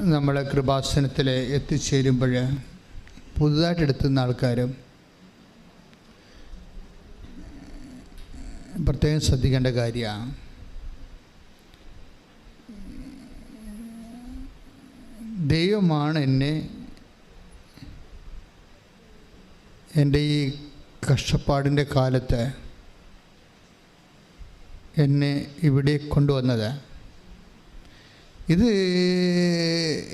നമ്മൾ കൃപാസനത്തിൽ എത്തിച്ചേരുമ്പോൾ പുതുതായിട്ട് എടുത്തുന്ന ആൾക്കാരും പ്രത്യേകം ശ്രദ്ധിക്കേണ്ട കാര്യമാണ്. ദൈവമാണ് എന്നെ എൻ്റെ ഈ കഷ്ടപ്പാടിൻ്റെ കാലത്ത് എന്നെ ഇവിടെ കൊണ്ടുവന്നത്. ഇത്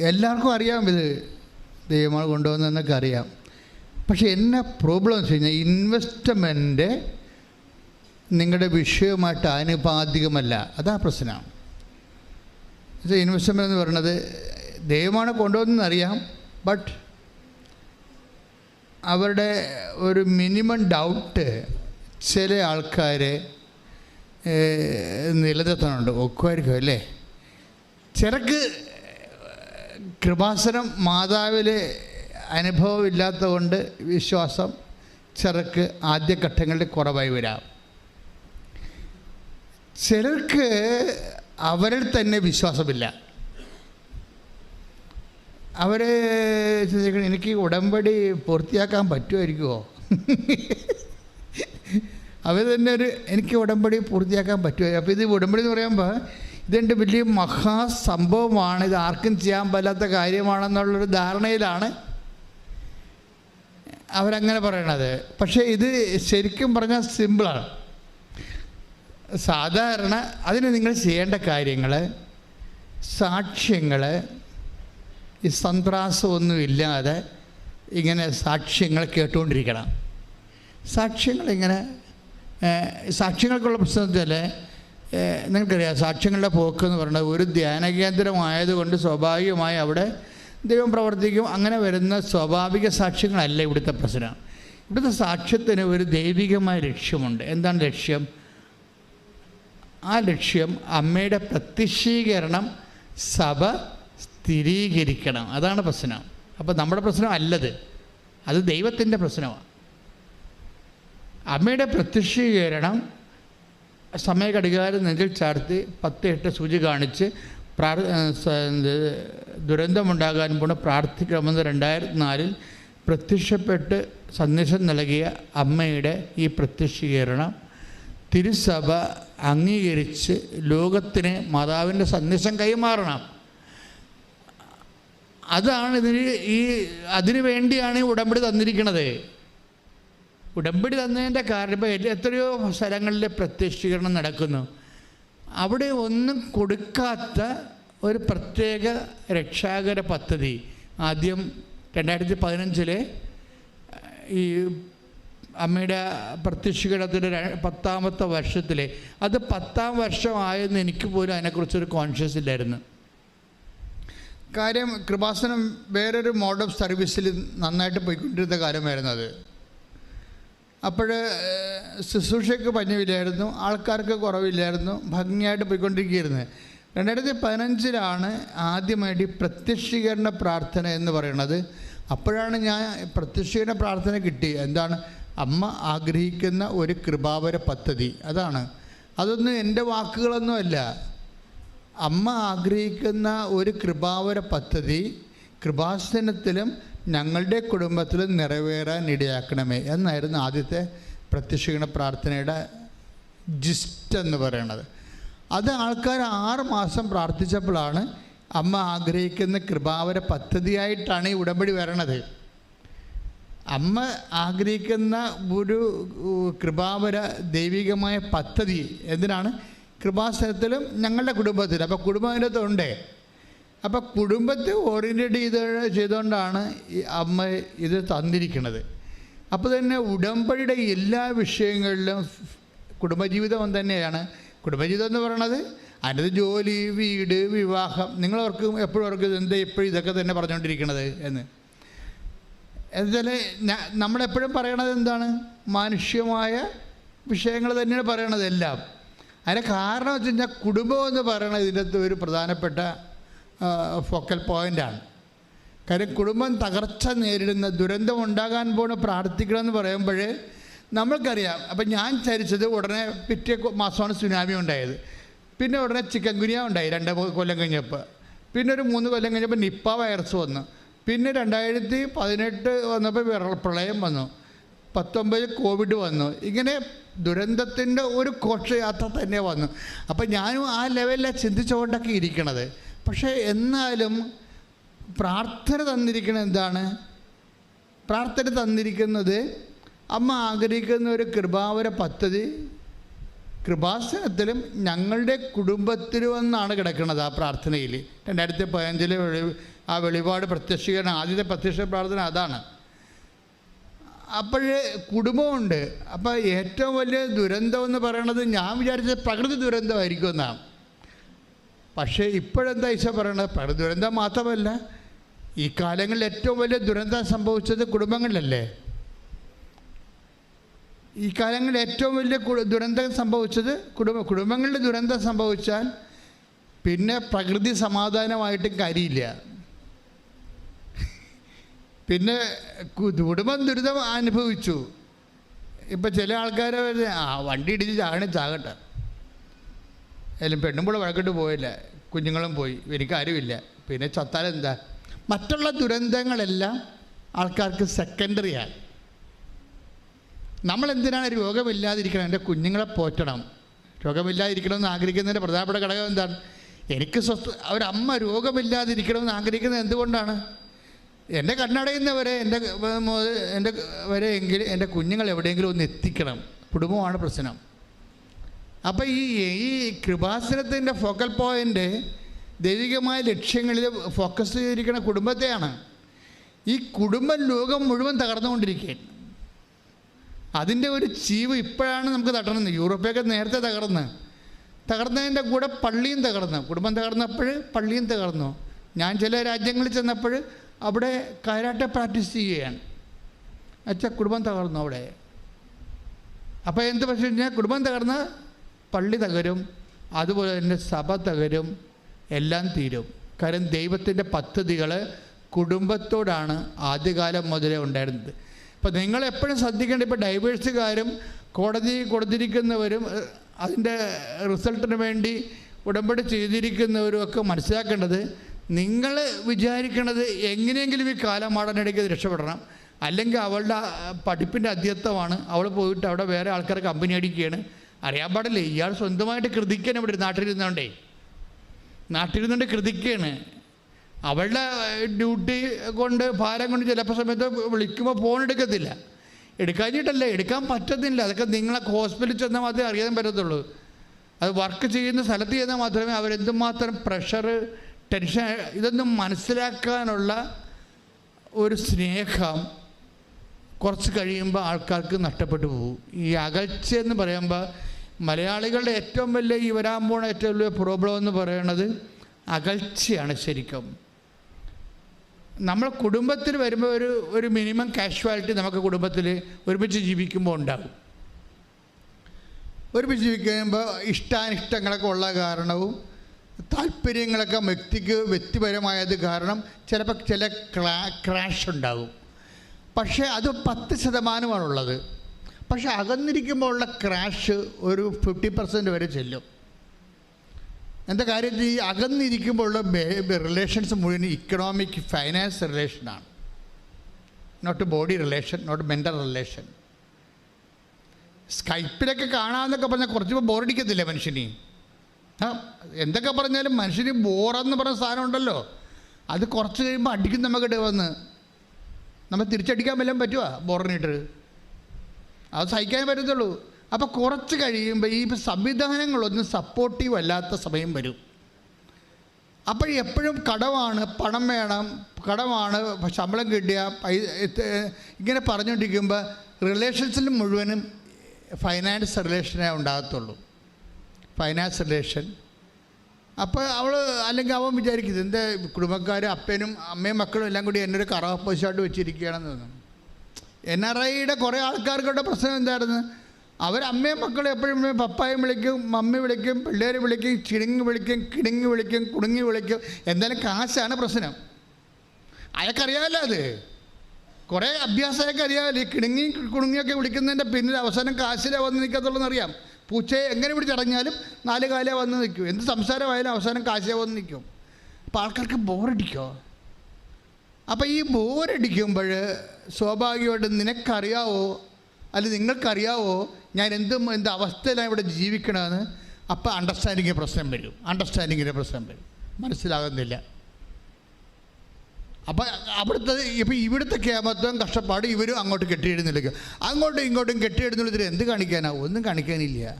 എല്ലാവർക്കും അറിയാം, ഇത് ദൈവമാണ് കൊണ്ടുവന്നതെന്നൊക്കെ അറിയാം. പക്ഷെ എന്നാ പ്രോബ്ലം എന്ന് വെച്ച് കഴിഞ്ഞാൽ ഇൻവെസ്റ്റ്മെൻറ്റ് നിങ്ങളുടെ വിഷയമായിട്ട് ആനുപാതികമല്ല. അതാ പ്രശ്നം. ഇൻവെസ്റ്റ്മെൻറ്റ് എന്ന് പറയുന്നത് ദൈവമാണ് കൊണ്ടുവന്നതെന്നറിയാം, ബട്ട് അവരുടെ ഒരു മിനിമം ഡൗട്ട് ചില ആൾക്കാർ നിലനിർത്തുന്നുണ്ട്. ഒക്കുമായിരിക്കും അല്ലേ? ചിലക്ക് കൃപാസനം മാതാവിൽ അനുഭവമില്ലാത്ത കൊണ്ട് വിശ്വാസം ചിലർക്ക് ആദ്യഘട്ടങ്ങളിൽ കുറവായി വരാം. ചിലർക്ക് അവരിൽ തന്നെ വിശ്വാസമില്ല. അവർ ചിന്തിക്കണം, എനിക്ക് ഉടമ്പടി പൂർത്തിയാക്കാൻ പറ്റുമായിരിക്കുമോ? അവർ തന്നെ എനിക്ക് ഉടമ്പടി പൂർത്തിയാക്കാൻ പറ്റുമോ? അപ്പോൾ ഇത് ഉടമ്പടി എന്ന് പറയുമ്പോൾ ഇതെൻ്റെ വലിയ മഹാസംഭവമാണ്, ഇത് ആർക്കും ചെയ്യാൻ പറ്റാത്ത കാര്യമാണെന്നുള്ളൊരു ധാരണയിലാണ് അവരങ്ങനെ പറയണത്. പക്ഷേ ഇത് ശരിക്കും പറഞ്ഞാൽ സിമ്പിളാണ്. സാധാരണ അതിന് നിങ്ങൾ ചെയ്യേണ്ട കാര്യങ്ങൾ, സാക്ഷ്യങ്ങൾ, ഈ സന്ത്രാസമൊന്നുമില്ലാതെ ഇങ്ങനെ സാക്ഷ്യങ്ങൾ കേട്ടുകൊണ്ടിരിക്കണം. സാക്ഷ്യങ്ങളിങ്ങനെ സാക്ഷ്യങ്ങൾക്കുള്ള പ്രശ്നത്തിൽ നിങ്ങൾക്കറിയാം, സാക്ഷ്യങ്ങളുടെ പോക്ക് എന്ന് പറയുന്നത് ഒരു ധ്യാനകേന്ദ്രമായതുകൊണ്ട് സ്വാഭാവികമായി അവിടെ ദൈവം പ്രവർത്തിക്കും. അങ്ങനെ വരുന്ന സ്വാഭാവിക സാക്ഷ്യങ്ങളല്ല ഇവിടുത്തെ പ്രശ്നം. ഇവിടുത്തെ സാക്ഷ്യത്തിന് ഒരു ദൈവികമായ ലക്ഷ്യമുണ്ട്. എന്താണ് ലക്ഷ്യം? ആ ലക്ഷ്യം അമ്മയുടെ പ്രത്യക്ഷീകരണം സഭ സ്ഥിരീകരിക്കണം. അതാണ് പ്രശ്നം. അപ്പോൾ നമ്മുടെ പ്രശ്നം അല്ലത്, അത് ദൈവത്തിൻ്റെ പ്രശ്നമാണ്. അമ്മയുടെ പ്രത്യക്ഷീകരണം സമയഘടികാരം നെഞ്ചിൽ ചാർത്തി 10-8 സൂചി കാണിച്ച് ദുരന്തമുണ്ടാകാൻ പോണ പ്രാർത്ഥിക്കണമെന്ന് 2004 പ്രത്യക്ഷപ്പെട്ട് സന്ദേശം നൽകിയ അമ്മയുടെ ഈ പ്രത്യക്ഷീകരണം തിരുസഭ അംഗീകരിച്ച് ലോകത്തിന് മാതാവിൻ്റെ സന്ദേശം കൈമാറണം. അതാണ് അതിനു വേണ്ടിയാണ് ഉടമ്പടി തന്നിരിക്കുന്നത്. ഉടമ്പടി തന്നതിൻ്റെ കാരണം ഇപ്പോൾ എത്രയോ സ്ഥലങ്ങളിൽ പ്രത്യക്ഷീകരണം നടക്കുന്നു. അവിടെ ഒന്നും കൊടുക്കാത്ത ഒരു പ്രത്യേക രക്ഷാകര പദ്ധതി ആദ്യം 2015 ഈ അമ്മയുടെ പ്രത്യക്ഷീകരണത്തിൻ്റെ 10ാമത്തെ വർഷത്തിൽ, അത് 10ാം വർഷമായെന്ന് എനിക്ക് പോലും അതിനെക്കുറിച്ചൊരു കോൺഷ്യസ് ഇല്ലായിരുന്നു. കാര്യം കൃപാസനം വേറൊരു മോഡ് ഓഫ് സർവീസിൽ നന്നായിട്ട് പോയിക്കൊണ്ടിരുന്ന കാര്യമായിരുന്നു അത്. അപ്പോൾ ശുശ്രൂഷയ്ക്ക് പഞ്ഞമില്ലായിരുന്നു, ആൾക്കാർക്ക് കുറവില്ലായിരുന്നു, ഭംഗിയായിട്ട് പോയിക്കൊണ്ടിരിക്കുകയായിരുന്നു. 2015 ആദ്യമായിട്ട് പ്രത്യക്ഷീകരണ പ്രാർത്ഥന എന്ന് പറയുന്നത്. അപ്പോഴാണ് ഞാൻ പ്രത്യക്ഷീകരണ പ്രാർത്ഥന കിട്ടി. എന്താണ്? അമ്മ ആഗ്രഹിക്കുന്ന ഒരു കൃപാവര പദ്ധതി. അതൊന്നും എൻ്റെ വാക്കുകളൊന്നുമല്ല. അമ്മ ആഗ്രഹിക്കുന്ന ഒരു കൃപാവര പദ്ധതി കൃപാസനത്തിലും ഞങ്ങളുടെ കുടുംബത്തിലും നിറവേറാൻ ഇടയാക്കണമേ എന്നായിരുന്നു ആദ്യത്തെ പ്രത്യക്ഷീകരണ പ്രാർത്ഥനയുടെ ജിസ്റ്റ് എന്ന് പറയുന്നത്. അത് ആൾക്കാർ 6 മാസം പ്രാർത്ഥിച്ചപ്പോഴാണ് അമ്മ ആഗ്രഹിക്കുന്ന കൃപാവര പദ്ധതിയായിട്ടാണ് ഈ ഉടമ്പടി വരണത്. അമ്മ ആഗ്രഹിക്കുന്ന ഒരു കൃപാവര ദൈവികമായ പദ്ധതി എന്തിനാണ്? കൃപാസനത്തിലും ഞങ്ങളുടെ കുടുംബത്തിലും. അപ്പോൾ കുടുംബം അതിനകത്തുണ്ടേ. അപ്പോൾ കുടുംബത്തെ ഓറിയൻറ്റേറ്റ് ചെയ്തുകൊണ്ടാണ് ഈ അമ്മ ഇത് തന്നിരിക്കുന്നത്. അപ്പോൾ തന്നെ ഉടമ്പടിയുടെ എല്ലാ വിഷയങ്ങളിലും കുടുംബജീവിതം തന്നെയാണ്. കുടുംബജീവിതം എന്ന് പറയണത് അതിനകത്ത് ജോലി, വീട്, വിവാഹം. നിങ്ങളവർക്ക് എപ്പോഴും അവർക്ക് എന്താ എപ്പോഴും ഇതൊക്കെ തന്നെ പറഞ്ഞുകൊണ്ടിരിക്കണത് എന്ന് എന്നുവെച്ചാൽ നമ്മളെപ്പോഴും പറയണത് എന്താണ്? മാനുഷ്യമായ വിഷയങ്ങൾ തന്നെയാണ് പറയണത് എല്ലാം. അതിൻ്റെ കാരണം വെച്ച് കഴിഞ്ഞാൽ കുടുംബം എന്ന് പറയണത് ഇതിനകത്ത് ഒരു പ്രധാനപ്പെട്ട ഫോക്കൽ പോയിൻ്റാണ്. കാര്യം കുടുംബം തകർച്ച നേരിടുന്ന, ദുരന്തം ഉണ്ടാകാൻ പോണ പ്രാർത്ഥിക്കണമെന്ന് പറയുമ്പോൾ നമ്മൾക്കറിയാം. അപ്പം ഞാൻ ചരിച്ചത് ഉടനെ പിറ്റേ മാസമാണ് സുനാമി ഉണ്ടായത്. പിന്നെ ഉടനെ ചിക്കൻ ഗുനിയ ഉണ്ടായി 2 കൊല്ലം കഴിഞ്ഞപ്പോൾ. പിന്നെ ഒരു 3 കൊല്ലം കഴിഞ്ഞപ്പോൾ നിപ്പ വൈറസ് വന്നു. പിന്നെ 2018 വന്നപ്പോൾ പ്രളയം വന്നു. 19 കോവിഡ് വന്നു. ഇങ്ങനെ ദുരന്തത്തിൻ്റെ ഒരു ഘോഷയാത്ര തന്നെ വന്നു. അപ്പം ഞാനും ആ ലെവലിലാണ് ചിന്തിച്ചുകൊണ്ടൊക്കെ ഇരിക്കണത്. പക്ഷേ എന്നാലും പ്രാർത്ഥന തന്നിരിക്കുന്നത് എന്താണ്? പ്രാർത്ഥന തന്നിരിക്കുന്നത് അമ്മ ആഗ്രഹിക്കുന്ന ഒരു കൃപാവര പദ്ധതി കൃപാസനത്തിലും ഞങ്ങളുടെ കുടുംബത്തിലുമെന്നാണ് കിടക്കുന്നത്. ആ പ്രാർത്ഥനയിൽ 2015 ആ വെളിപാട് പ്രത്യക്ഷീകരണം, ആദ്യത്തെ പ്രത്യക്ഷ പ്രാർത്ഥന അതാണ്. അപ്പോഴേ കുടുംബമുണ്ട്. അപ്പോൾ ഏറ്റവും വലിയ ദുരന്തം എന്ന് പറയണത് ഞാൻ വിചാരിച്ചത് പ്രകൃതി ദുരന്തമായിരിക്കും എന്നാണ്. പക്ഷേ ഇപ്പോഴെന്താ ഈശോ പറയണത്? പ്രകൃതി ദുരന്തം മാത്രമല്ല, ഈ കാലങ്ങളിൽ ഏറ്റവും വലിയ ദുരന്തം സംഭവിച്ചത് കുടുംബങ്ങളിലല്ലേ? ഈ കാലങ്ങളിൽ ഏറ്റവും വലിയ ദുരന്തം സംഭവിച്ചത് കുടുംബങ്ങളിൽ ദുരന്തം സംഭവിച്ചാൽ പിന്നെ പ്രകൃതി സമാധാനമായിട്ടും കാര്യമില്ല. പിന്നെ കുടുംബം ദുരിതം അനുഭവിച്ചു. ഇപ്പം ചില ആൾക്കാർ വണ്ടി ഇടിച്ച് ചാകട്ടെ, എല്ലാം പെണ്ണുമ്പോൾ വഴക്കിട്ട് പോയില്ല, കുഞ്ഞുങ്ങളും പോയി, എനിക്കാരുമില്ല, പിന്നെ ചത്താലെന്താ? മറ്റുള്ള ദുരന്തങ്ങളെല്ലാം ആൾക്കാർക്ക് സെക്കൻഡറിയാണ്. നമ്മളെന്തിനാണ് രോഗമില്ലാതിരിക്കണം? എൻ്റെ കുഞ്ഞുങ്ങളെ പോറ്റണം. രോഗമില്ലാതിരിക്കണമെന്ന് ആഗ്രഹിക്കുന്നതിൻ്റെ പ്രധാനപ്പെട്ട ഘടകം എന്താണ്? എനിക്ക് ഒരമ്മ രോഗമില്ലാതിരിക്കണമെന്ന് ആഗ്രഹിക്കുന്നത് എന്തുകൊണ്ടാണ്? എൻ്റെ കണ്ണടയുന്നവരെ എൻ്റെ വരെ എങ്കിൽ എൻ്റെ കുഞ്ഞുങ്ങൾ എവിടെയെങ്കിലും ഒന്ന് എത്തിക്കണം. കുടുംബമാണ് പ്രശ്നം. അപ്പോൾ ഈ കൃപാസനത്തിൻ്റെ ഫോക്കൽ പോയിൻ്റ് ദൈവികമായ ലക്ഷ്യങ്ങളിൽ ഫോക്കസ് ചെയ്തിരിക്കുന്ന കുടുംബത്തെയാണ്. ഈ കുടുംബം ലോകം മുഴുവൻ തകർന്നുകൊണ്ടിരിക്കുകയാണ്. അതിൻ്റെ ഒരു ചീവ് ഇപ്പോഴാണ് നമുക്ക് തട്ടണമെന്ന്. യൂറോപ്പൊക്കെ നേരത്തെ തകർന്നതിൻ്റെ കൂടെ പള്ളിയും തകർന്നു. കുടുംബം തകർന്നപ്പോൾ പള്ളിയും തകർന്നു. ഞാൻ ചില രാജ്യങ്ങളിൽ ചെന്നപ്പോൾ അവിടെ കരാട്ട പ്രാക്ടീസ് ചെയ്യുകയാണ്. അച്ഛാ കുടുംബം തകർന്നു അവിടെ. അപ്പോൾ എന്ത് പ്രശ്നം കഴിഞ്ഞാൽ കുടുംബം തകർന്ന് പള്ളി തകരും, അതുപോലെ തന്നെ സഭ തകരും, എല്ലാം തീരും. കാരണം ദൈവത്തിൻ്റെ പദ്ധതികൾ കുടുംബത്തോടാണ് ആദ്യകാലം മുതലേ ഉണ്ടായിരുന്നത്. അപ്പോൾ നിങ്ങളെപ്പോഴും ശ്രദ്ധിക്കേണ്ട, ഇപ്പോൾ ഡൈവേഴ്സുകാരും കോടതി കൊടുത്തിരിക്കുന്നവരും അതിൻ്റെ റിസൾട്ടിന് വേണ്ടി ഉടമ്പടി ചെയ്തിരിക്കുന്നവരും ഒക്കെ മനസ്സിലാക്കേണ്ടത്, നിങ്ങൾ വിചാരിക്കണത് എങ്ങനെയെങ്കിലും ഈ കാലമാടനിടയ്ക്ക് രക്ഷപ്പെടണം, അല്ലെങ്കിൽ അവളുടെ പഠിപ്പിൻ്റെ അധ്യത്വമാണ്, അവൾ പോയിട്ട് അവിടെ വേറെ ആൾക്കാരെ കമ്പനി അടിക്കുകയാണ്. അറിയാൻ പാടില്ലേ, ഇയാൾ സ്വന്തമായിട്ട് കൃതിക്കാണ് ഇവിടെ നാട്ടിലിരുന്നുകൊണ്ട് കൃതിക്കാണ്. അവളുടെ ഡ്യൂട്ടി കൊണ്ട് ഭാരം കൊണ്ട് ചിലപ്പോൾ സമയത്ത് വിളിക്കുമ്പോൾ ഫോൺ എടുക്കത്തില്ല. എടുക്കാഞ്ഞിട്ടല്ല, എടുക്കാൻ പറ്റത്തില്ല. അതൊക്കെ നിങ്ങളൊക്കെ ഹോസ്പിറ്റലിൽ ചെന്നാൽ മാത്രമേ അറിയാൻ പറ്റത്തുള്ളൂ. അത് വർക്ക് ചെയ്യുന്ന സ്ഥലത്ത് ചെന്നാൽ മാത്രമേ അവരെന്തുമാത്രം പ്രഷർ, ടെൻഷൻ, ഇതൊന്നും മനസ്സിലാക്കാനുള്ള ഒരു സ്നേഹം കുറച്ച് കഴിയുമ്പോൾ ആൾക്കാർക്ക് നഷ്ടപ്പെട്ടു പോകും. ഈ അകൽച്ച എന്ന് പറയുമ്പോൾ മലയാളികളുടെ ഏറ്റവും വലിയ ഈ വരാൻ പോണ ഏറ്റവും വലിയ പ്രോബ്ലം എന്ന് പറയുന്നത് അകൽച്ചയാണ്. ശരിക്കും നമ്മൾ കുടുംബത്തിൽ വരുമ്പോൾ ഒരു മിനിമം കാഷ്വാലിറ്റി നമുക്ക് കുടുംബത്തിൽ ഒരുമിച്ച് ജീവിക്കുമ്പോൾ ഉണ്ടാകും. ഒരുമിച്ച് ജീവിക്കുമ്പോൾ ഇഷ്ടാനിഷ്ടങ്ങളൊക്കെ ഉള്ള കാരണവും താല്പര്യങ്ങളൊക്കെ വ്യക്തിപരമായത് കാരണം ചില ക്രാഷ് ഉണ്ടാകും. പക്ഷേ അത് 10% പക്ഷേ അകന്നിരിക്കുമ്പോൾ ഉള്ള ക്രാഷ് ഒരു 50% വരെ ചെല്ലും. എന്താ കാര്യത്തിൽ ഈ അകന്നിരിക്കുമ്പോഴുള്ള റിലേഷൻസ് മുഴുവൻ ഇക്കണോമിക് ഫൈനാൻസ് റിലേഷനാണ്. Not body relation, not mental relation. സ്കൈപ്പിലൊക്കെ കാണാമെന്നൊക്കെ പറഞ്ഞാൽ കുറച്ച് ബോറടിക്കത്തില്ല മനുഷ്യന്. എന്തൊക്കെ പറഞ്ഞാലും മനുഷ്യന് ബോറെന്ന് പറഞ്ഞ സാധനം ഉണ്ടല്ലോ, അത് കുറച്ച് കഴിയുമ്പോൾ അടിക്കും നമുക്കിട്ട് വന്ന്. നമ്മൾ തിരിച്ചടിക്കാൻ വല്ലതും പറ്റുമോ ബോറിനിട്ട്? അത് സഹിക്കാൻ പറ്റത്തുള്ളൂ. അപ്പോൾ കുറച്ച് കഴിയുമ്പോൾ ഈ സംവിധാനങ്ങളൊന്നും സപ്പോർട്ടീവ് അല്ലാത്ത സമയം വരും. അപ്പോൾ എപ്പോഴും കടമാണ്, പണം വേണം, കടമാണ്, ശമ്പളം കിട്ടിയ ഇങ്ങനെ പറഞ്ഞുകൊണ്ടിരിക്കുമ്പോൾ റിലേഷൻസിൽ മുഴുവനും ഫൈനാൻസ് റിലേഷനേ ഉണ്ടാകത്തുള്ളൂ. Finance relation. അപ്പോൾ അല്ലെങ്കിൽ അവൻ വിചാരിക്കുന്നത് എൻ്റെ കുടുംബക്കാർ അപ്പനും അമ്മയും മക്കളും എല്ലാം കൂടി എന്നൊരു കറാപ്പോശായിട്ട് വെച്ചിരിക്കുകയാണെന്ന് തോന്നുന്നു. NRIയുടെ കുറേ ആൾക്കാർക്കുള്ള പ്രശ്നം എന്തായിരുന്നു? അമ്മയും മക്കളും എപ്പോഴും പപ്പായും വിളിക്കും, മമ്മി വിളിക്കും, പിള്ളേർ വിളിക്കും, കിടുങ്ങി വിളിക്കും, കുടുങ്ങി വിളിക്കും. എന്തായാലും കാശാണ് പ്രശ്നം. അയാൾക്കറിയാമല്ലോ, അത് കുറേ അഭ്യാസമൊക്കെ അറിയാമല്ലോ. ഈ കുടുങ്ങിയൊക്കെ വിളിക്കുന്നതിൻ്റെ പിന്നിൽ അവസാനം കാശിലേ വന്ന് നിൽക്കത്തുള്ളൂന്നറിയാം. പൂച്ചയെ എങ്ങനെ പിടിച്ചടഞ്ഞാലും 4 കാലേ വന്ന് നിൽക്കും. എന്ത് സംസാരമായാലും അവസാനം കാശിലേ വന്ന് നിൽക്കും. അപ്പോൾ ആൾക്കാർക്ക് ബോറടിക്കോ? അപ്പോൾ ഈ ബോറടിക്കുമ്പോൾ സ്വാഭാവികമായിട്ട് നിനക്കറിയാവോ അല്ലെങ്കിൽ നിങ്ങൾക്കറിയാവോ ഞാൻ എന്ത് അവസ്ഥയിലാണ് ഇവിടെ ജീവിക്കണമെന്ന്? അപ്പോൾ അണ്ടർസ്റ്റാൻഡിങ്ങിൻ്റെ പ്രശ്നം വരും, മനസ്സിലാകുന്നില്ല. അപ്പം ഇവിടുത്തെ കേമത്വം കഷ്ടപ്പാട് ഇവരും അങ്ങോട്ട് കെട്ടിയെഴുന്നള്ളിക്കും, അങ്ങോട്ടും ഇങ്ങോട്ടും കെട്ടിയെഴുന്നള്ളിച്ചിട്ട് എന്ത് കാണിക്കാനാണ്? ഒന്നും കാണിക്കാനില്ല.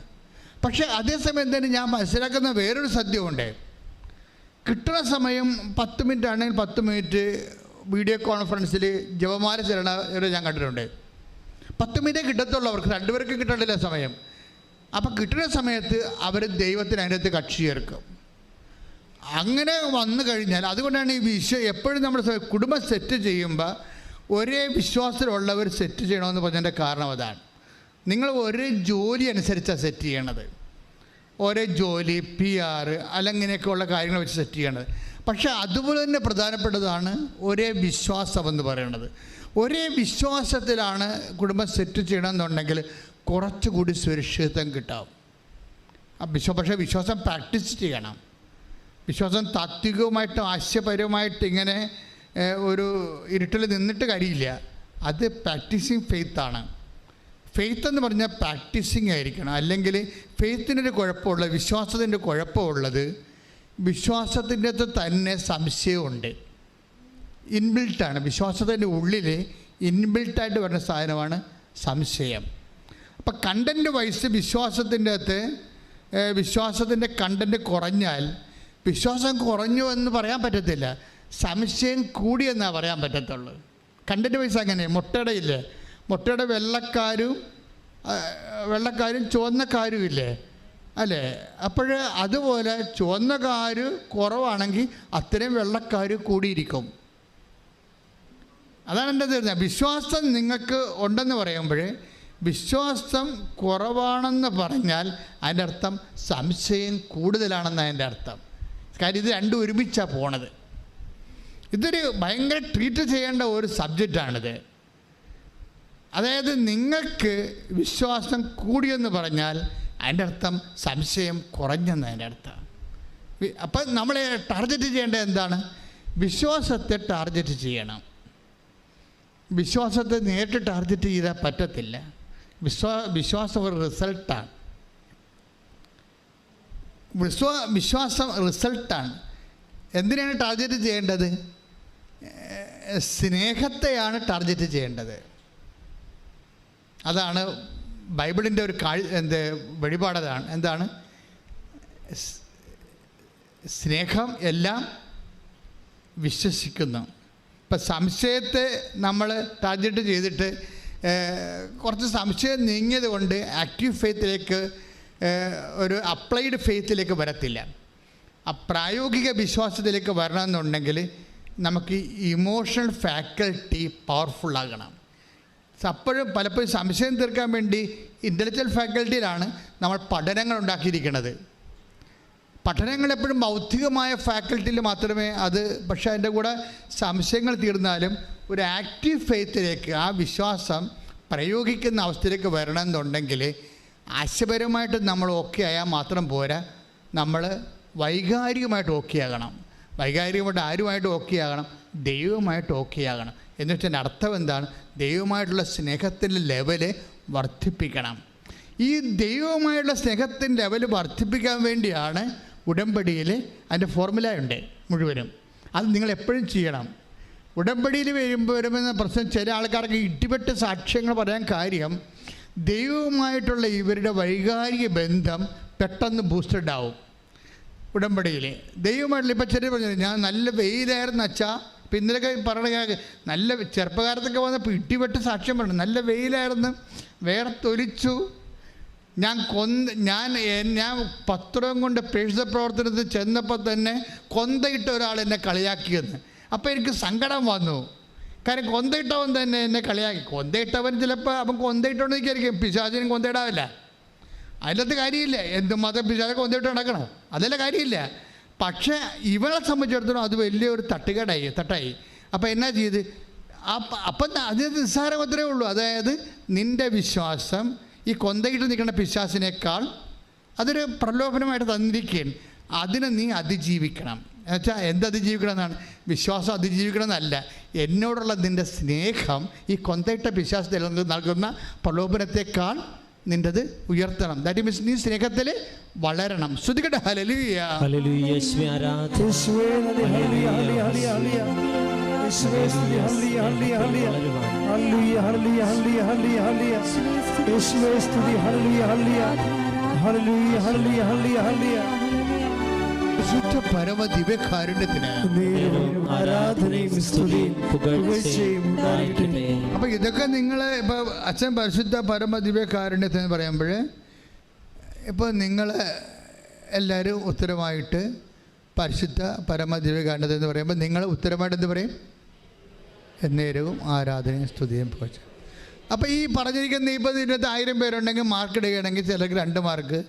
പക്ഷേ അതേസമയം എന്താണ് ഞാൻ മനസ്സിലാക്കുന്ന വേറൊരു സത്യമുണ്ട്. കിട്ടുന്ന സമയം 10 മിനിറ്റ് ആണെങ്കിൽ 10 മിനിറ്റ് വീഡിയോ കോൺഫറൻസിൽ ജപമാല ചെല്ലണവരെ ഞാൻ കണ്ടിട്ടുണ്ട്. 10 മിനിറ്റേ കിട്ടത്തുള്ളൂ, അവർക്ക് 2 പേർക്ക് കിട്ടണ്ടില്ല സമയം. അപ്പം കിട്ടുന്ന സമയത്ത് അവർ ദൈവത്തിന് അതിനകത്ത് കക്ഷി ചേർക്കും. അങ്ങനെ വന്നു കഴിഞ്ഞാൽ അതുകൊണ്ടാണ് ഈ എപ്പോഴും നമ്മൾ കുടുംബം സെറ്റ് ചെയ്യുമ്പോൾ ഒരേ വിശ്വാസത്തിലുള്ളവർ സെറ്റ് ചെയ്യണമെന്ന് പറഞ്ഞതിൻ്റെ കാരണം അതാണ്. നിങ്ങൾ ഒരേ ജോലി അനുസരിച്ചാണ് സെറ്റ് ചെയ്യണത്, ഒരേ ജോലി PR അല്ലങ്ങനെയൊക്കെയുള്ള കാര്യങ്ങൾ വെച്ച് സെറ്റ് ചെയ്യണത്. പക്ഷേ അതുപോലെ തന്നെ പ്രധാനപ്പെട്ടതാണ് ഒരേ വിശ്വാസമെന്ന് പറയുന്നത്. ഒരേ വിശ്വാസത്തിലാണ് കുടുംബം സെറ്റ് ചെയ്യണമെന്നുണ്ടെങ്കിൽ കുറച്ചുകൂടി സുരക്ഷിതത്വം കിട്ടാവും. പക്ഷേ വിശ്വാസം പ്രാക്ടീസ് ചെയ്യണം. വിശ്വാസം താത്വികമായിട്ടും ആശയപരമായിട്ട് ഇങ്ങനെ ഒരു ഇരുട്ടിൽ നിന്നിട്ട് കാര്യമില്ല. അത് പ്രാക്ടീസിങ് ഫെയ്ത്താണ്. ഫെയ്ത്ത് എന്ന് പറഞ്ഞാൽ പ്രാക്ടീസിങ് ആയിരിക്കണം. അല്ലെങ്കിൽ ഫെയ്ത്തിനൊരു കുഴപ്പമുള്ളത്, വിശ്വാസത്തിൻ്റെ കുഴപ്പമുള്ളത് വിശ്വാസത്തിൻ്റെ അകത്ത് തന്നെ സംശയമുണ്ട്, ഇൻബിൽട്ടാണ്. വിശ്വാസത്തിൻ്റെ ഉള്ളിൽ ഇൻബിൽട്ടായിട്ട് വരുന്ന സാധനമാണ് സംശയം. അപ്പം കണ്ടൻറ്റ് വൈസ് വിശ്വാസത്തിൻ്റെ കണ്ടൻറ്റ് കുറഞ്ഞാൽ വിശ്വാസം കുറഞ്ഞു എന്ന് പറയാൻ പറ്റത്തില്ല, സംശയം കൂടിയെന്നാണ് പറയാൻ പറ്റത്തുള്ളൂ. കണ്ടൻറ്റ് വൈസ് അങ്ങനെ മുട്ടയുടെ മുട്ടയുടെ വെള്ളക്കാരും ചുവന്നക്കാരും ഇല്ലേ അല്ലേ? അപ്പോൾ അതുപോലെ ചുവന്നക്കാർ കുറവാണെങ്കിൽ അത്രയും വെള്ളക്കാർ കൂടിയിരിക്കും. അതാണ് എൻ്റെ തീർച്ചയായും. വിശ്വാസം നിങ്ങൾക്ക് ഉണ്ടെന്ന് പറയുമ്പോൾ വിശ്വാസം കുറവാണെന്ന് പറഞ്ഞാൽ അതിൻ്റെ അർത്ഥം സംശയം കൂടുതലാണെന്നാണ് അതിൻ്റെ അർത്ഥം. കാര്യം ഇത് രണ്ടും ഒരുമിച്ചാണ് പോണത്. ഇതൊരു ഭയങ്കര ട്രീറ്റ് ചെയ്യേണ്ട ഒരു സബ്ജക്റ്റാണിത്. അതായത് നിങ്ങൾക്ക് വിശ്വാസം കൂടിയെന്ന് പറഞ്ഞാൽ അതിൻ്റെ അർത്ഥം സംശയം കുറഞ്ഞെന്ന് അതിൻ്റെ അർത്ഥം. അപ്പം നമ്മൾ ടാർഗറ്റ് ചെയ്യേണ്ടത് എന്താണ്? വിശ്വാസത്തെ ടാർഗറ്റ് ചെയ്യണം. വിശ്വാസത്തെ നേരിട്ട് ടാർഗറ്റ് ചെയ്താൽ പറ്റത്തില്ല. വിശ്വാസം ഒരു റിസൾട്ടാണ്. വിശ്വാസം റിസൾട്ടാണ്. എന്തിനാണ് ടാർഗറ്റ് ചെയ്യേണ്ടത്? സ്നേഹത്തെയാണ് ടാർഗറ്റ് ചെയ്യേണ്ടത്. അതാണ് ബൈബിളിൻ്റെ ഒരു വെളിപാടതാണ്. എന്താണ്? സ്നേഹം എല്ലാം വിശ്വസിക്കുന്നു. ഇപ്പം സംശയത്തെ നമ്മൾ ടാർഗറ്റ് ചെയ്തിട്ട് കുറച്ച് സംശയം നീങ്ങിയത് കൊണ്ട് ആക്റ്റീവ് ഫെയ്ത്തിലേക്ക് ഒരു അപ്ലൈഡ് ഫെയ്ത്തിലേക്ക് വരത്തില്ല. ആ പ്രായോഗിക വിശ്വാസത്തിലേക്ക് വരണമെന്നുണ്ടെങ്കിൽ നമുക്ക് ഇമോഷണൽ ഫാക്കൽറ്റി പവർഫുള്ളാകണം. അപ്പോഴും പലപ്പോഴും സംശയം തീർക്കാൻ വേണ്ടി ഇൻ്റലക്ച്വൽ ഫാക്കൽറ്റിയിലാണ് നമ്മൾ പഠനങ്ങൾ ഉണ്ടാക്കിയിരിക്കുന്നത്. പഠനങ്ങൾ എപ്പോഴും ബൗദ്ധികമായ ഫാക്കൽറ്റിയിൽ മാത്രമേ അത്, പക്ഷേ അതിൻ്റെ കൂടെ സംശയങ്ങൾ തീർന്നാലും ഒരു ആക്റ്റീവ് ഫെയ്ത്തിലേക്ക്, ആ വിശ്വാസം പ്രയോഗിക്കുന്ന അവസ്ഥയിലേക്ക് വരണമെന്നുണ്ടെങ്കിൽ ആശയപരമായിട്ട് നമ്മൾ ഓക്കെ ആയാൽ മാത്രം പോരാ, നമ്മൾ വൈകാരികമായിട്ട് ഓക്കെ ആകണം. വൈകാരികമായിട്ട് ആരുമായിട്ട് ഓക്കെ ആകണം? ദൈവമായിട്ട് ഓക്കെ ആകണം. എന്ന് വെച്ചാൽ അർത്ഥം എന്താണ്? ദൈവമായിട്ടുള്ള സ്നേഹത്തിൻ്റെ ലെവല് വർദ്ധിപ്പിക്കണം. ഈ ദൈവമായിട്ടുള്ള സ്നേഹത്തിൻ്റെ ലെവല് വർദ്ധിപ്പിക്കാൻ വേണ്ടിയാണ് ഉടമ്പടിയിൽ അതിൻ്റെ ഫോർമുലയുണ്ട് മുഴുവനും. അത് നിങ്ങൾ എപ്പോഴും ചെയ്യണം. ഉടമ്പടിയിൽ വരുമെന്ന പ്രശ്നം ചില ആൾക്കാർക്ക് ഇടിപെട്ട് സാക്ഷ്യങ്ങൾ പറയാൻ കാര്യം ദൈവവുമായിട്ടുള്ള ഇവരുടെ വൈകാരിക ബന്ധം പെട്ടെന്ന് ബൂസ്റ്റഡ് ആവും. ഉടമ്പടിയിൽ ദൈവമായിട്ടുള്ള ഇപ്പം ചെറിയ പറഞ്ഞു, ഞാൻ നല്ല വെയിലായിരുന്നു അച്ഛാ. ഇപ്പം ഇന്നലെയൊക്കെ പറഞ്ഞ നല്ല ചെറുപ്പകാലത്തൊക്കെ വന്നപ്പോൾ ഇടിപെട്ട് സാക്ഷ്യം പറഞ്ഞു, നല്ല വെയിലായിരുന്നു, വേർത്തൊലിച്ചു, ഞാൻ 10 രൂപ കൊണ്ട് പ്രേക്ഷിത പ്രവർത്തനത്തിൽ ചെന്നപ്പോൾ തന്നെ കൊന്തയിട്ട ഒരാൾ എന്നെ കളിയാക്കിയെന്ന്. അപ്പോൾ എനിക്ക് സങ്കടം വന്നു. കാര്യം കൊന്തയിട്ടവൻ തന്നെ എന്നെ കളിയാക്കി. കൊന്തയിട്ടവൻ ചിലപ്പോൾ അവൻ കൊന്തയിട്ടോണ്ടെന്ന് വിചാരിക്കും, പിശാചിനും കൊന്തയിടാവില്ല. അതിലത്തെ കാര്യമില്ല. എന്തുമാത്രം പിശാചെ കൊന്തയിട്ട് നടക്കണം, അതിലെ കാര്യമില്ല. പക്ഷേ ഇവളെ സംബന്ധിച്ചിടത്തോളം അത് വലിയൊരു തട്ടായി. അപ്പോൾ എന്നാ ചെയ്ത്? അപ്പം അത് നിസ്സാരം അത്രേ ഉള്ളൂ. അതായത് നിൻ്റെ വിശ്വാസം ഈ കൊന്തയിട്ട് നിൽക്കുന്ന പിശാചിനേക്കാൾ അതൊരു പ്രലോഭനമായിട്ട് തന്നിരിക്കുകയാണ്. അതിനെ നീ അതിജീവിക്കണം. എന്നുവെച്ചാൽ എന്തതിജീവിക്കണം എന്നാണ്? വിശ്വാസം അതിജീവിക്കണം എന്നല്ല, എന്നോടുള്ള നിൻ്റെ സ്നേഹം ഈ കൊന്തയിട്ട വിശ്വാസത്തിൽ നൽകുന്ന പ്രലോഭനത്തെക്കാൾ നിൻ്റെത് ഉയർത്തണം. ദാറ്റ് മീൻസ് നീ സ്നേഹത്തിൽ വളരണം. ശ്രുതികട്ടെ ഹല്ലേലൂയ. ഹല്ലേലൂയ. യേശുവേ ആരാധന. യേശുവേ ഹല്ലേലൂയ ഹല്ലേലൂയ ഹല്ലേലൂയ. യേശുവേ സ്തുതി hallelujah hallelujah hallelujah hallelujah hallelujah hallelujah. യേശുവേ സ്തുതി hallelujah hallelujah hallelujah hallelujah hallelujah. പരമ ദിവ്യകാരുണ്യത്തിന് ആരാധനയും സ്തുതിയും പുകഴ്ചയും ഉണ്ടാകട്ടെ. അപ്പം ഇതൊക്കെ നിങ്ങൾ ഇപ്പോൾ അച്ഛൻ പരിശുദ്ധ പരമ ദിവ്യകാരുണ്യത്തിന് പറയുമ്പോൾ ഇപ്പോൾ നിങ്ങൾ എല്ലാവരും ഉത്തരമായിട്ട് പരിശുദ്ധ പരമ ദിവ്യകാരുണ്യത്തിന് എന്ന് പറയുമ്പോൾ നിങ്ങൾ ഉത്തരമായിട്ട് എന്ത് പറയും? എന്നേരവും ആരാധനയും സ്തുതിയും പുകഴ്ച. അപ്പോൾ ഈ പറഞ്ഞിരിക്കുന്ന 20-1000 പേരുണ്ടെങ്കിൽ മാർക്ക് ഇടുകയാണെങ്കിൽ ചിലർക്ക് 2 മാർക്ക്.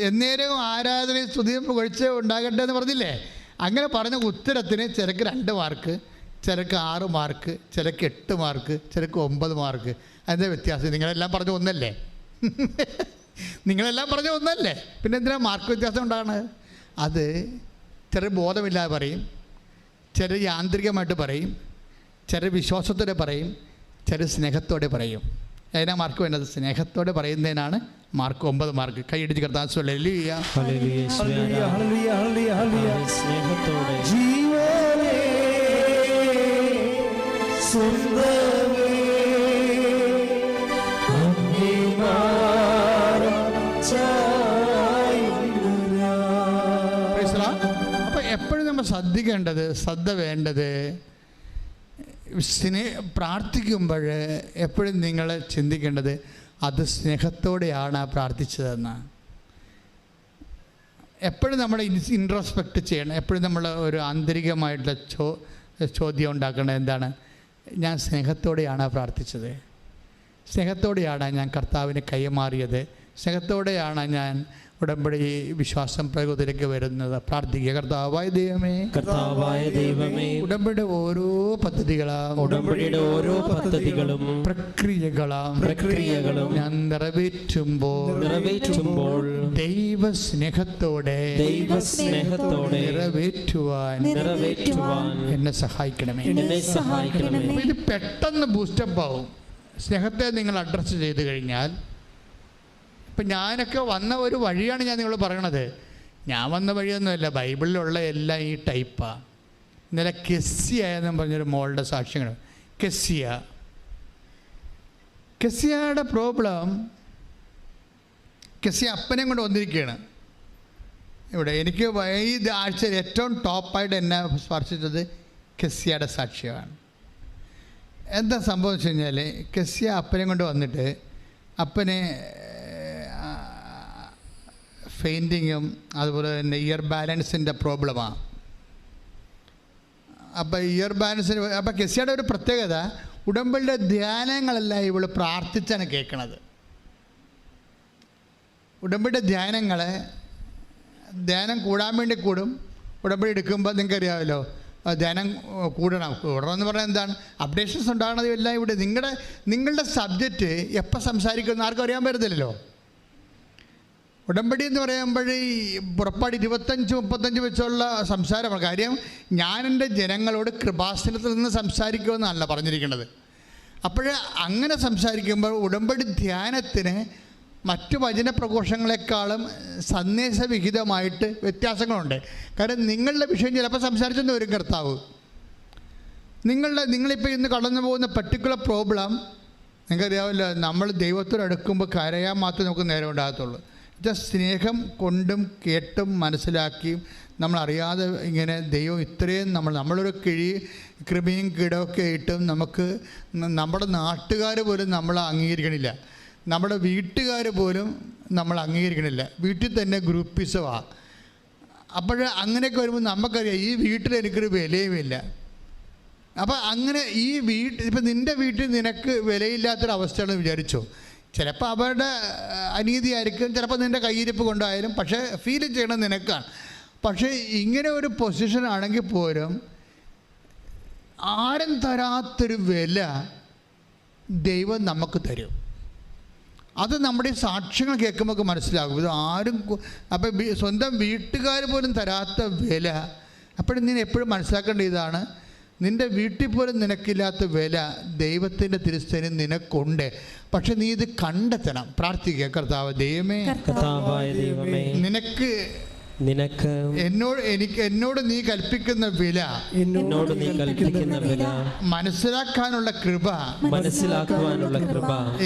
എന്നേരവും ആരാധനയും സ്തുതിയും പുകഴ്ച ഉണ്ടാകട്ടെ എന്ന് പറഞ്ഞില്ലേ? അങ്ങനെ പറഞ്ഞ ഉത്തരത്തിന് ചിലക്ക് 2 മാർക്ക്, ചിലക്ക് 6 മാർക്ക്, ചിലക്ക് 8 മാർക്ക്, ചിലക്ക് 9 മാർക്ക്. അതിൻ്റെ വ്യത്യാസം നിങ്ങളെല്ലാം പറഞ്ഞ ഒന്നല്ലേ? നിങ്ങളെല്ലാം പറഞ്ഞ ഒന്നല്ലേ? പിന്നെ എന്തിനാണ് മാർക്ക് വ്യത്യാസം ഉണ്ടാകണത്? അത് ചില ബോധമില്ലാതെ പറയും, ചില യാന്ത്രികമായിട്ട് പറയും, ചില വിശ്വാസത്തോടെ പറയും, ചില സ്നേഹത്തോടെ പറയും. അതിനാ മാർക്ക് വേണ്ടത്? സ്നേഹത്തോടെ പറയുന്നതിനാണ് മാർക്ക് 9 മാർക്ക്. കൈയടിച്ച് കർത്താൻ ഹല്ലേലൂയ ഹല്ലേലൂയ ഹല്ലേലൂയ ഹല്ലേലൂയ. സ്നേഹത്തോടെ ജീവനേ സ്വന്തമേ അപ്പം എപ്പോഴും നമ്മൾ ശ്രദ്ധ വേണ്ടത് പ്രാർത്ഥിക്കുമ്പോൾ എപ്പോഴും നിങ്ങൾ ചിന്തിക്കേണ്ടത് അത് സ്നേഹത്തോടെയാണ് പ്രാർത്ഥിച്ചതെന്ന്. എപ്പോഴും നമ്മൾ ഇൻട്രോസ്പെക്റ്റ് ചെയ്യണം. എപ്പോഴും നമ്മൾ ഒരു ആന്തരികമായിട്ടുള്ള ചോദ്യം ഉണ്ടാക്കേണ്ടത് എന്താണ്? ഞാൻ സ്നേഹത്തോടെയാണ് പ്രാർത്ഥിച്ചത്, സ്നേഹത്തോടെയാണ് ഞാൻ കർത്താവിന് കൈമാറിയത്, സ്നേഹത്തോടെയാണ് ഞാൻ ഉടമ്പടി വിശ്വാസം പ്രയോഗത്തിലേക്ക് വരുന്നത്. പ്രാർത്ഥിക്കുക. കർത്താവായ ദൈവമേ, ഉടമ്പടിയുടെ ഓരോ പദ്ധതികളും പ്രക്രിയകളും ഞാൻ നിറവേറ്റുമ്പോൾ ദൈവസ്നേഹത്തോടെ നിറവേറ്റുവാൻ എന്നെ സഹായിക്കണമേ. ഇത് പെട്ടെന്ന് ബൂസ്റ്റപ്പ് ആവും സ്നേഹത്തെ നിങ്ങൾ അഡ്രസ്സ് ചെയ്ത് കഴിഞ്ഞാൽ. ഇപ്പം ഞാനൊക്കെ വന്ന ഒരു വഴിയാണ് ഞാൻ നിങ്ങൾ പറയണത്. ഞാൻ വന്ന വഴിയൊന്നുമല്ല, ബൈബിളിലുള്ള എല്ലാം ഈ ടൈപ്പാണ്. ഇന്നലെ കെസ്സിയ എന്നും പറഞ്ഞൊരു മോളുടെ സാക്ഷ്യങ്ങൾ. കെസ്സിയയുടെ പ്രോബ്ലം, കെസ്സിയ അപ്പനെയും കൊണ്ട് വന്നിരിക്കുകയാണ് ഇവിടെ. എനിക്ക് ഈ ആഴ്ചയിൽ ഏറ്റവും ടോപ്പായിട്ട് എന്നെ സ്പർശിച്ചത് കെസ്സിയയുടെ സാക്ഷ്യമാണ്. എന്താ സംഭവം വെച്ച് കഴിഞ്ഞാൽ, കെസ്സിയ അപ്പനെയും കൊണ്ട് വന്നിട്ട് അപ്പനെ ഫെയിൻറ്റിങ്ങും അതുപോലെ തന്നെ ഇയർ ബാലൻസിൻ്റെ പ്രോബ്ലമാണ്. അപ്പോൾ ഇയർ ബാലൻസിന് അപ്പോൾ കെസ്സിയുടെ ഒരു പ്രത്യേകത, ഉടമ്പടിയുടെ ധ്യാനങ്ങളെല്ലാം ഇവൾ പ്രാർത്ഥിച്ചാണ് കേൾക്കണത്. ഉടമ്പടിയുടെ ധ്യാനം കൂടാൻ വേണ്ടി കൂടും. ഉടമ്പടി എടുക്കുമ്പോൾ നിങ്ങൾക്കറിയാമല്ലോ, ധ്യാനം കൂടണമെന്ന് പറഞ്ഞാൽ എന്താണ്? അപ്ഡേഷൻസ് ഉണ്ടാകണത് എല്ലാം ഇവിടെ. നിങ്ങളുടെ സബ്ജക്റ്റ് എപ്പോൾ സംസാരിക്കുമെന്ന് ആർക്കും അറിയാൻ പറ്റത്തില്ലല്ലോ. ഉടമ്പടി എന്ന് പറയുമ്പോൾ ഈ പുറപ്പാട് 25-35 വെച്ചുള്ള സംസാരമാണ്. കാര്യം ഞാൻ എൻ്റെ ജനങ്ങളോട് കൃപാസനത്തിൽ നിന്ന് സംസാരിക്കുമെന്നല്ല പറഞ്ഞിരിക്കുന്നത്. അപ്പോൾ അങ്ങനെ സംസാരിക്കുമ്പോൾ ഉടമ്പടി ധ്യാനത്തിന് മറ്റു വചന പ്രഘോഷങ്ങളെക്കാളും സന്ദേശവിഹിതമായിട്ട് വ്യത്യാസങ്ങളുണ്ട്. കാരണം നിങ്ങളുടെ വിഷയം ചിലപ്പോൾ സംസാരിച്ചെന്ന് വരും കർത്താവ്. നിങ്ങളിപ്പോൾ ഇന്ന് കടന്നു പോകുന്ന പർട്ടിക്കുലർ പ്രോബ്ലം നിങ്ങൾക്കറിയാമല്ലോ. നമ്മൾ ദൈവത്തോട് അടുക്കുമ്പോൾ കരയാൻ മാത്രമേ നമുക്ക് നേരം ഉണ്ടാകത്തുള്ളൂ. സ്നേഹം കൊണ്ടും കേട്ടും മനസ്സിലാക്കിയും നമ്മളറിയാതെ ഇങ്ങനെ ദൈവം ഇത്രയും നമ്മളൊരു കൃപയും കീടമൊക്കെ ഇട്ടും നമുക്ക് നമ്മുടെ നാട്ടുകാർ പോലും നമ്മൾ അംഗീകരിക്കണില്ല, നമ്മുടെ വീട്ടുകാർ പോലും നമ്മൾ അംഗീകരിക്കണില്ല. വീട്ടിൽ തന്നെ ഗ്രൂപ്പിസമാണ്. അപ്പോൾ അങ്ങനെയൊക്കെ വരുമ്പോൾ നമുക്കറിയാം ഈ വീട്ടിൽ എനിക്കൊരു വിലയുമില്ല. അപ്പോൾ അങ്ങനെ ഇപ്പം നിൻ്റെ വീട്ടിൽ നിനക്ക് വിലയില്ലാത്തൊരവസ്ഥയാണെന്ന് വിചാരിച്ചോ. ചിലപ്പോൾ അവരുടെ അനീതിയായിരിക്കും, ചിലപ്പോൾ നിൻ്റെ കയ്യിരിപ്പ് കൊണ്ടായാലും, പക്ഷേ ഫീൽ ചെയ്യണം നിനക്കാണ്. പക്ഷേ ഇങ്ങനെ ഒരു പൊസിഷൻ ആണെങ്കിൽ പോലും ആരും തരാത്തൊരു വില ദൈവം നമുക്ക് തരും. അത് നമ്മുടെ ഈ സാക്ഷ്യങ്ങൾ കേൾക്കുമ്പോൾ മനസ്സിലാകും. ഇത് ആരും അപ്പം സ്വന്തം വീട്ടുകാർ പോലും തരാത്ത വില അപ്പോഴും നീ എപ്പോഴും മനസ്സിലാക്കേണ്ട ഇതാണ്, നിൻ്റെ വീട്ടിൽ പോലും നിനക്കില്ലാത്ത വില ദൈവത്തിൻ്റെ തിരുസേന നിനക്കുണ്ട്. പക്ഷെ നീ ഇത് കണ്ടെത്തണം. പ്രാർത്ഥിക്കുക, കർത്താവ് ദൈവമേ, നിനക്ക് എന്നോട് നീ കൽപ്പിക്കുന്ന വില മനസ്സിലാക്കാനുള്ള കൃപ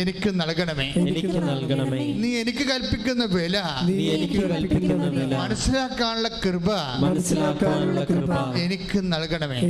എനിക്ക് നൽകണമേ. നീ എനിക്ക് കൽപ്പിക്കുന്ന വില മനസ്സിലാക്കാനുള്ള കൃപ എനിക്ക് നൽകണമേ.